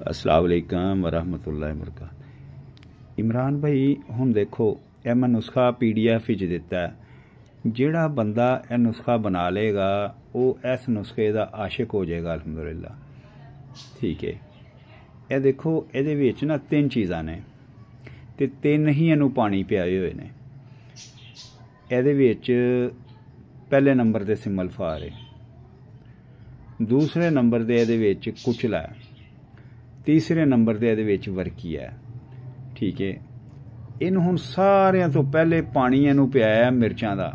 अस्सलाम वालेकुम वरहमतुल्लाहि वबरकातुहू। इमरान भाई हुण देखो यह मैं नुस्खा PDF विच दिता है। जिहड़ा बंदा यह नुस्खा बना लेगा वो इस नुस्खे का आशिक हो जाएगा अल्हम्दुलिल्लाह। ठीक है, यह देखो ये विच ना 3 चीज़ां ने ते 3 ही इनू पानी पियाए हुए ने। ये विच पहले नंबर ते सिमल फार है, दूसरे नंबर ते ये विच कुचला है, तीसरे नंबर ते ये वर्की है। ठीक है, इन हुण सारियां तो पहले पानी इनू पियाया मिर्चां दा।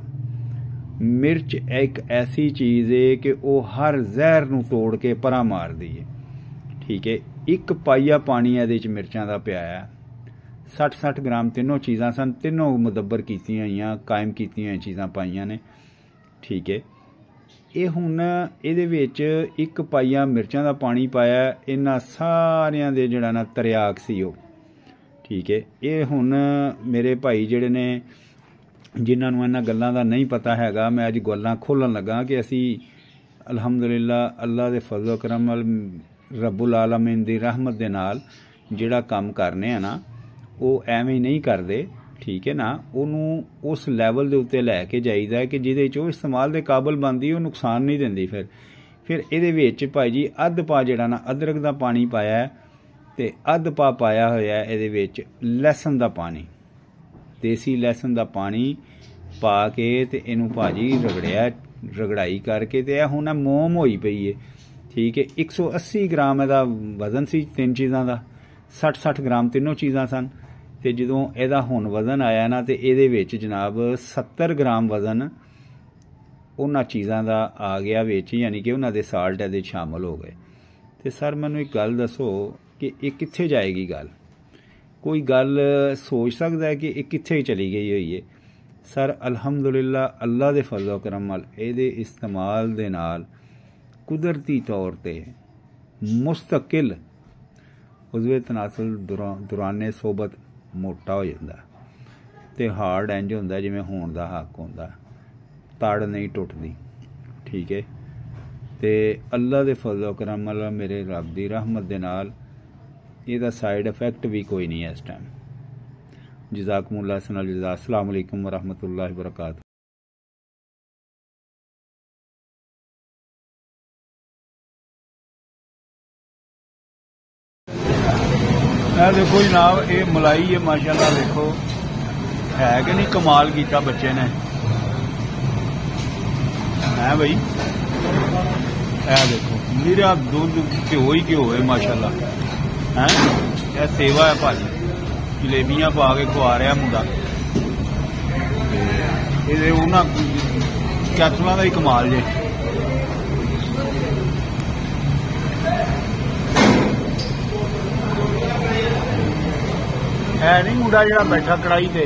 मिर्च एक ऐसी चीज़ है कि वह हर जहर नू तोड़ के परा मारदी है। ठीक है, 1 पाइया पानी ये मिर्चां दा पियाया। 60-60 ग्राम तीनों चीज़ां सन, तीनों मुदब्बर कीतियां होईयां, कायम कीतियां होईयां चीज़ां पाईयां ने। ठीक है, ये हुण इहदे विच 1 पाइया मिर्चां दा पानी पाया। इन्हां सारियां दे जिहड़ा ना तरियाक सी ओह। ठीक है, ये हुण मेरे भाई जिहड़े ने जिन्हां नूं इन्हां गल्लां दा नहीं पता हैगा, मैं अज गल्लां खोलन लगा कि असी अल्हम्दुलिल्लाह अल्लाह दे फज़ल करम नाल रब्बुल आलमीन दी रहमत दे नाल जिहड़ा काम करने आ ना वो एवें नहीं करदे। ठीक है ना, उन्होंने उस लैवल के उत्ते लैके जाईदा है कि जिहदे च इस्तेमाल के काबल बनती, वो नुकसान नहीं दिंदी। फिर ये विच भाई जी अद्ध पा जिहड़ा ना अदरक का पानी पाया है ते अद्ध पा पाया होया ये विच लहसुन का पानी, देसी लहसुन का पानी पा के ते इनू भाजी रगड़िया, रगड़ाई करके ते हुण मोम होई पई है। ठीक है, 180 ग्राम इहदा वजन सी 3 चीज़ां दा, 60-60 ग्राम तीनों चीज़ां सन। ते जदों इहदा हुण वजन आया ना ते इहदे विच जनाब 70 ग्राम वजन उन्हां चीज़ां दा आ गया विच, यानी कि उन्हां दे साल्ट इहदे शामिल हो गए। ते सर मैनूं एक गल दसो कि ये कित्थे जाएगी गल? कोई गल सोच सकदा है कि ये कित्थे चली गई होई है? सर अल्हम्दुलिल्लाह अल्लाह दे फज़ल करम नाल इहदे इस्तेमाल दे नाल कुदरती तौर ते मुस्तकिल उज़वे तनासुल दुराने सोबत मोटा हो जाता ते हार्ड इंज होंदा जिवें होण दा हक होंदा, तड़ नहीं टुटदी। ठीक है, ते अल्लाह दे फज़ल करम नाल मेरे रब दी रहमत दे नाल इहदा साइड इफेक्ट भी कोई नहीं है इस टाइम। जज़ाकुमुल्लाह हसनल जज़ा। अस्सलाम वालेकुम वरहमतुल्लाहि वबरकातुहू। देखो जनाब ये मलाई है माशाल्लाह, देखो है कि नहीं कमाल किया बच्चे ने, है भाई। है देखो मेरा दूध घ्यो ही घ्यो है माशाल्लाह, है यह सेवा है भाजी। जलेबियां पा के खुआ रहा मुंडा, ये उन्होंने कैप्सूलों का ही कमाल जे। है नहीं मुंडा जरा बैठा कड़ाई ते